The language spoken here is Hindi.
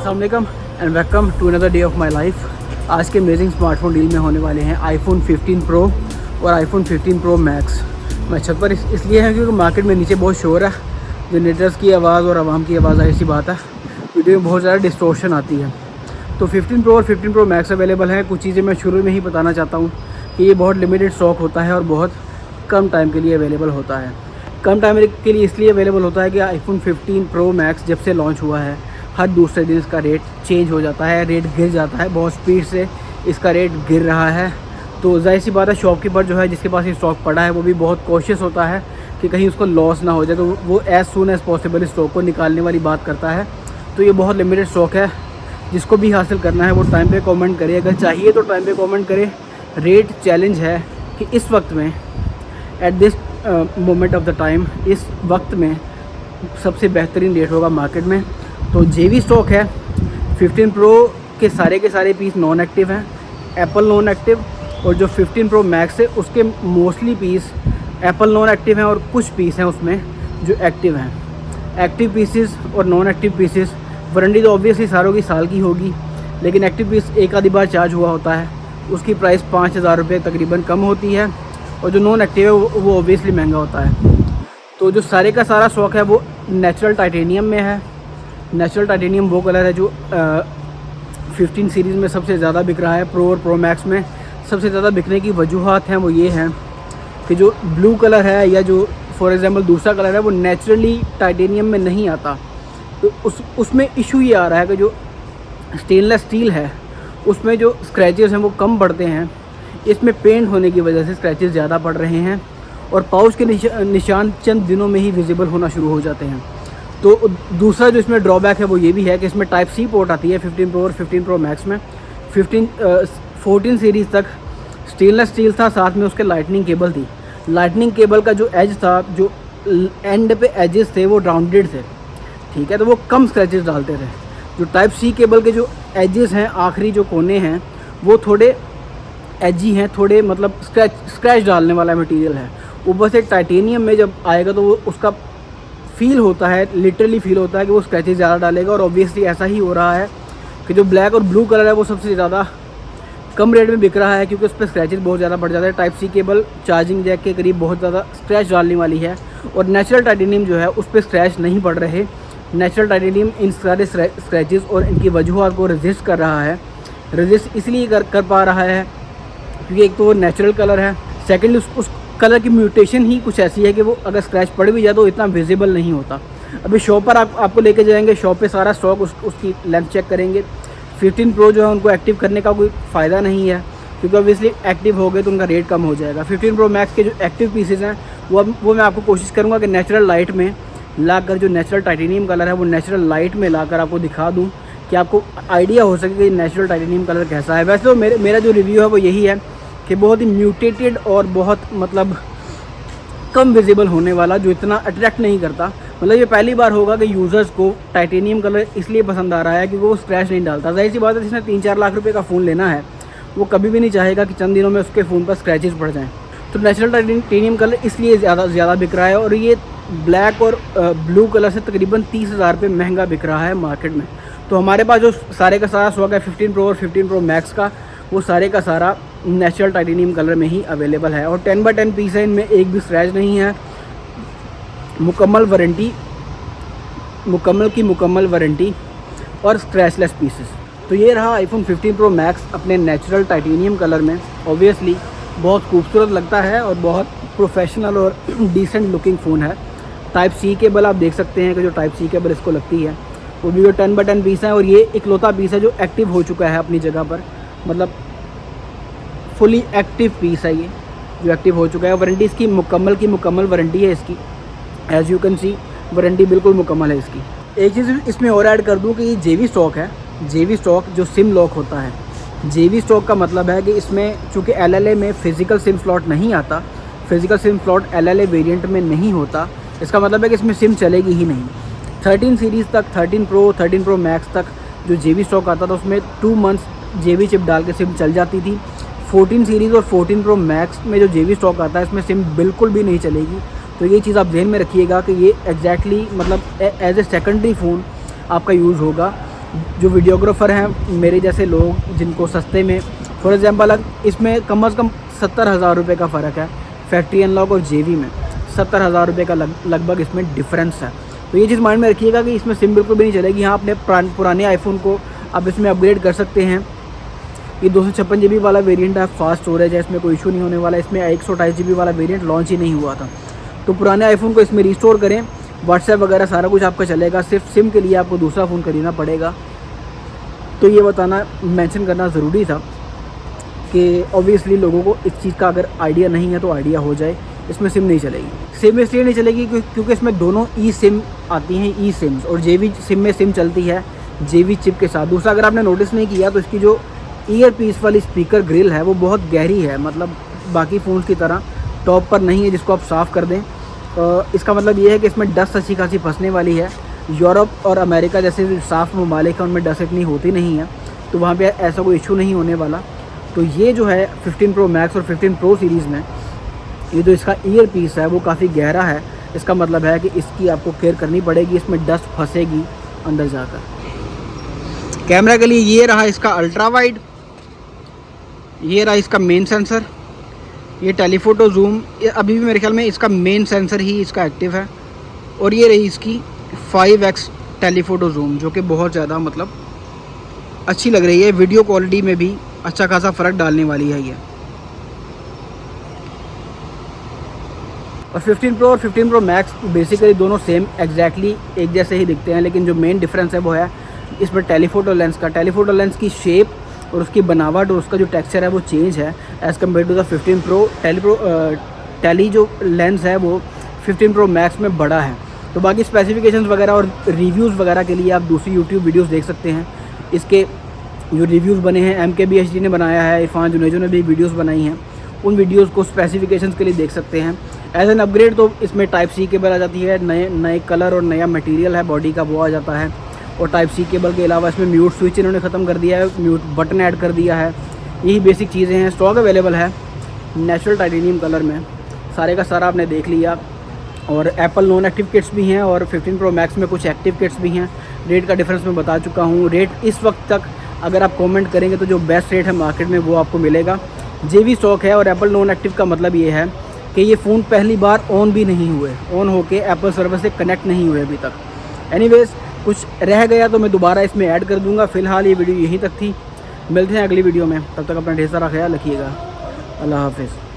अस्सलाम वालेकुम and welcome to another day of my life. आज के अमेजिंग स्मार्टफोन डील में होने वाले हैं आईफोन 15 प्रो और आईफोन 15 प्रो मैक्स। मैं छत पर इसलिए है क्योंकि मार्केट में नीचे बहुत शोर है, जनरेटर्स की आवाज़ और आवाम की आवाज़, ऐसी बात है, वीडियो में बहुत ज़्यादा डिस्टोर्शन आती है। तो 15 प्रो और 15 प्रो मैक्स अवेलेबल हैं। कुछ चीज़ें मैं शुरू में ही बताना चाहता हूँ कि ये बहुत लिमिटेड स्टॉक होता है और बहुत कम टाइम के लिए अवेलेबल होता है। कम टाइम के लिए इसलिए अवेलेबल होता है कि आईफोन 15 प्रो मैक्स जब से लॉन्च हुआ है हर दूसरे दिन इसका रेट चेंज हो जाता है, रेट गिर जाता है, बहुत स्पीड से इसका रेट गिर रहा है। तो जाहिर सी बात है, शॉपकीपर जो है जिसके पास ये स्टॉक पड़ा है वो भी बहुत कोशिश होता है कि कहीं उसको लॉस ना हो जाए, तो वो as soon as possible stock को निकालने वाली बात करता है। तो ये बहुत लिमिटेड स्टॉक है, जिसको भी हासिल करना है वो टाइम पे कमेंट करे, अगर चाहिए तो टाइम पे कमेंट करे। रेट चैलेंज है कि इस वक्त में at this moment of the time, इस वक्त में सबसे बेहतरीन रेट होगा मार्केट में। तो जेवी स्टॉक है। 15 प्रो के सारे पीस नॉन एक्टिव हैं, एप्पल नॉन एक्टिव, और जो 15 प्रो मैक्स है उसके mostly piece Apple non active हैं और कुछ पीस हैं उसमें जो एक्टिव हैं। एक्टिव पीसेस और नॉन एक्टिव पीसेस, वारंटी तो ऑब्वियसली सारों की साल की होगी, लेकिन एक्टिव पीस एक आधी बार चार्ज हुआ होता है, उसकी प्राइस 5000 रुपये तकरीबन कम होती है, और जो नॉन एक्टिव है वो ऑब्वियसली महंगा होता है। तो जो सारे का सारा स्टॉक है वो नेचुरल टाइटेनियम में है। नेचुरल टाइटेनियम वो कलर है जो 15 सीरीज़ में सबसे ज़्यादा बिक रहा है। प्रो और प्रो मैक्स में सबसे ज़्यादा बिकने की वजूहत हैं वो ये हैं कि जो ब्लू कलर है या जो फॉर एग्ज़ाम्पल दूसरा कलर है वो नेचुरली टाइटेनियम में नहीं आता। तो उसमें इशू ये आ रहा है कि जो स्टेनलेस स्टील है उसमें जो स्क्रैचेस हैं वो कम पड़ते हैं, इसमें पेंट होने की वजह से स्क्रैचेस ज़्यादा पड़ रहे हैं और पाउच के निशान चंद दिनों में ही विजिबल होना शुरू हो जाते हैं। तो दूसरा जो इसमें ड्रॉबैक है वो ये भी है कि इसमें टाइप सी पोर्ट आती है 15 प्रो और 15 प्रो मैक्स में। 14 सीरीज़ तक स्टेनलेस स्टील था, साथ में उसके लाइटनिंग केबल थी। लाइटनिंग केबल का जो एज था, जो एंड पे एजेस थे वो राउंडेड थे, ठीक है, तो वो कम स्क्रैचेस डालते थे। जो टाइप सी केबल के जो एजेस हैं, आखिरी जो कोने हैं, वो थोड़े एजी हैं, थोड़े मतलब स्क्रैच डालने वाला मटेरियल है। ऊपर से टाइटेनियम में जब आएगा तो वो उसका फील होता है, लिटरली फील होता है कि वो स्क्रैचेस ज़्यादा डालेगा, और ऑब्वियसली ऐसा ही हो रहा है कि जो ब्लैक और ब्लू कलर है वो सबसे ज़्यादा कम रेट में बिक रहा है क्योंकि उस पर स्क्रैचेस बहुत ज़्यादा बढ़ जाते हैं। Type C cable charging jack के करीब बहुत ज़्यादा स्क्रैच डालने वाली है, और नेचुरल टाइटेनियम जो है उस पर स्क्रैच नहीं पड़ रहे। नेचुरल टाइटेनियम इन सारे स्क्रैचेस और इनकी वजूहत को रजिस्ट कर रहा है। रजिस्ट इसलिए कर पा रहा है क्योंकि एक तो वो नेचुरल कलर है, सेकेंडली उस कलर की म्यूटेशन ही कुछ ऐसी है कि वो अगर स्क्रैच पड़ भी जाए तो इतना विजिबल नहीं होता। अभी शॉप पर आपको लेके जाएंगे, शॉप पे सारा स्टॉक उसकी लेंथ चेक करेंगे। 15 प्रो जो है उनको एक्टिव करने का कोई फ़ायदा नहीं है क्योंकि ऑब्वियसली एक्टिव हो गए तो उनका रेट कम हो जाएगा। 15 प्रो मैक्स के जो एक्टिव पीसेज हैं वो मैं आपको कोशिश करूँगा कि नेचुरल लाइट में लाकर, जो नेचुरल टाइटेनियम कलर है वो नेचुरल लाइट में लाकर आपको दिखा दूँ कि आपको आइडिया हो सके कि नेचुरल टाइटेनियम कलर कैसा है। वैसे तो मेरा जो रिव्यू है वो यही है कि बहुत ही म्यूटेटेड और बहुत मतलब कम विजिबल होने वाला, जो इतना अट्रैक्ट नहीं करता। मतलब ये पहली बार होगा कि यूज़र्स को टाइटेनियम कलर इसलिए पसंद आ रहा है क्योंकि वो स्क्रैच नहीं डालता। जाहिर सी बात है, जिसने 3-4 लाख रुपए का फ़ोन लेना है वो कभी भी नहीं चाहेगा कि चंद दिनों में उसके फ़ोन पर स्क्रैचेस पड़ जाएँ। तो नेचुरल टाइटेनियम कलर इसलिए ज़्यादा बिक रहा है, और ये ब्लैक और ब्लू कलर से तकरीबन 30,000 रुपये महंगा बिक रहा है मार्केट में। तो हमारे पास जो सारे का सारा स्टॉक है 15 प्रो और 15 प्रो मैक्स का, वो सारे का सारा नेचुरल टाइटेनियम कलर में ही अवेलेबल है, और 10x10 पीस है, इनमें एक भी स्क्रैच नहीं है। मुकम्मल वारंटी और स्क्रैचलेस पीसेस। तो ये रहा आईफोन 15 प्रो मैक्स अपने नेचुरल टाइटेनियम कलर में। ऑब्वियसली बहुत खूबसूरत लगता है और बहुत प्रोफेशनल और डिसेंट लुकिंग फ़ोन है। टाइप सी केबल आप देख सकते हैं कि जो टाइप सी केबल इसको लगती है वो भी 10x10 पीस है, और ये इकलौता पीस है जो एक्टिव हो चुका है अपनी जगह पर, मतलब फुली एक्टिव पीस है ये जो एक्टिव हो चुका है। वारंटी इसकी मुकम्मल वारंटी है इसकी, as you can see warranty बिल्कुल मुकम्मल है इसकी। एक चीज़ इसमें और ऐड कर दूं कि ये जेवी स्टॉक है। जेवी स्टॉक जो सिम लॉक होता है, जेवी स्टॉक का मतलब है कि इसमें चूँकि LLA में फ़िज़िकल सिम स्लॉट नहीं आता, physical SIM slot LLA variant में नहीं होता, इसका मतलब है कि इसमें सिम चलेगी ही नहीं। 13 सीरीज़ तक, 13 प्रो मैक्स तक जो जेवी स्टॉक आता था उसमें 2 मंथ्स जेवी चिप डाल के सिम चल जाती थी। 14 सीरीज़ और 14 प्रो मैक्स में जो जेवी स्टॉक आता है इसमें सिम बिल्कुल भी नहीं चलेगी। तो ये चीज़ आप ध्यान में रखिएगा कि ये एग्जैक्टली मतलब एज ए सेकेंडरी फ़ोन आपका यूज़ होगा। जो वीडियोग्राफर हैं मेरे जैसे लोग जिनको सस्ते में, फॉर एग्जांपल इसमें कम से कम 70,000 रुपये का फ़र्क है फैक्ट्री अनलॉक और जेवी में, 70,000 रुपये का लगभग इसमें डिफरेंस है। तो ये चीज़ माइंड में रखिएगा कि इसमें सिम बिल्कुल भी नहीं चलेगी। हाँ, अपने पुराने आईफोन को आप इसमें अपग्रेड कर सकते हैं। ये 256 GB वाला वेरिएंट है, फास्ट स्टोरेज है, इसमें कोई इशू नहीं होने वाला। इसमें 128 GB वाला वेरिएंट लॉन्च ही नहीं हुआ था। तो पुराने आईफोन को इसमें रिस्टोर करें, व्हाट्सएप वगैरह सारा कुछ आपका चलेगा। सिर्फ सिम के लिए आपको दूसरा फ़ोन खरीदना पड़ेगा। तो ये बताना, मेंशन करना ज़रूरी था कि ऑब्वियसली लोगों को इस चीज़ का अगर आइडिया नहीं है तो आइडिया हो जाए। इसमें सिम नहीं चलेगी। सिम इसलिए नहीं चलेगी क्योंकि इसमें दोनों ई सिम आती हैं, ई सिम्स, और जेवी सिम में सिम चलती है जेवी चिप के साथ। दूसरा, अगर आपने नोटिस नहीं किया तो इसकी जो ईयर पीस वाली स्पीकर ग्रिल है वो बहुत गहरी है, मतलब बाकी फ़ोन्स की तरह टॉप पर नहीं है जिसको आप साफ़ कर दें। इसका मतलब ये है कि इसमें डस्ट अच्छी खासी फंसने वाली है। यूरोप और अमेरिका जैसे साफ़ ममालिक हैं उनमें डस्ट इतनी होती नहीं है, तो वहाँ पे ऐसा कोई इशू नहीं होने वाला। तो ये जो है 15 Pro Max और 15 Pro सीरीज़ में ये जो इसका ईयर पीस है वो काफ़ी गहरा है। इसका मतलब है कि इसकी आपको केयर करनी पड़ेगी, इसमें डस्ट फंसेगी अंदर जाकर। कैमरा के लिए ये रहा इसका अल्ट्रा वाइड, ये रहा इसका मेन सेंसर, ये टेलीफोटो जूम, ये अभी भी मेरे ख्याल में इसका मेन सेंसर ही इसका एक्टिव है। और ये रही इसकी 5x टेलीफोटो जूम, जो कि बहुत ज़्यादा मतलब अच्छी लग रही है। वीडियो क्वालिटी में भी अच्छा खासा फ़र्क डालने वाली है ये। और 15 Pro और 15 Pro Max बेसिकली दोनों सेम एग्जैक्टली एक जैसे ही दिखते हैं, लेकिन जो मेन डिफरेंस है वो है इसमें टेलीफोटो लेंस का। टेलीफोटो लेंस की शेप और उसकी बनावट और उसका जो टेक्सचर है वो चेंज है as compare to the 15 Pro। Tele जो लेंस है वो 15 Pro Max में बड़ा है। तो बाकी स्पेसिफिकेशंस वगैरह और रिव्यूज़ वगैरह के लिए आप दूसरी यूट्यूब वीडियोस देख सकते हैं। इसके जो रिव्यूज़ बने हैं MKBHD ने बनाया है, इरफान जुनेजो ने भी वीडियोस बनाई हैं, उन वीडियोस को स्पेसिफिकेशंस के लिए देख सकते हैं। एज एन अपग्रेड तो इसमें टाइप सी केबल आ जाती है, नए कलर और नया मटेरियल है बॉडी का वो आ जाता है। और टाइप सी केबल के अलावा इसमें म्यूट स्विच इन्होंने ख़त्म कर दिया है, म्यूट बटन ऐड कर दिया है। यही बेसिक चीज़ें हैं। स्टॉक अवेलेबल है नेचुरल टाइटेनियम कलर में, सारे का सारा आपने देख लिया। और एप्पल नॉन एक्टिव किट्स भी हैं और 15 Pro Max में कुछ एक्टिव किट्स भी हैं। रेट का डिफरेंस मैं बता चुका हूँ। रेट इस वक्त तक अगर आप कमेंट करेंगे तो जो बेस्ट रेट है मार्केट में वो आपको मिलेगा। जेवी स्टॉक है और एप्पल नॉन एक्टिव का मतलब ये है कि ये फ़ोन पहली बार ऑन भी नहीं हुए, ऑन होके एप्पल सर्वर से कनेक्ट नहीं हुए अभी तक। एनीवेज, कुछ रह गया तो मैं दोबारा इसमें ऐड कर दूंगा। फ़िलहाल ये वीडियो यहीं तक थी। मिलते हैं अगली वीडियो में, तब तक अपना ढेर सारा ख्याल रखिएगा। अल्लाह हाफिज़।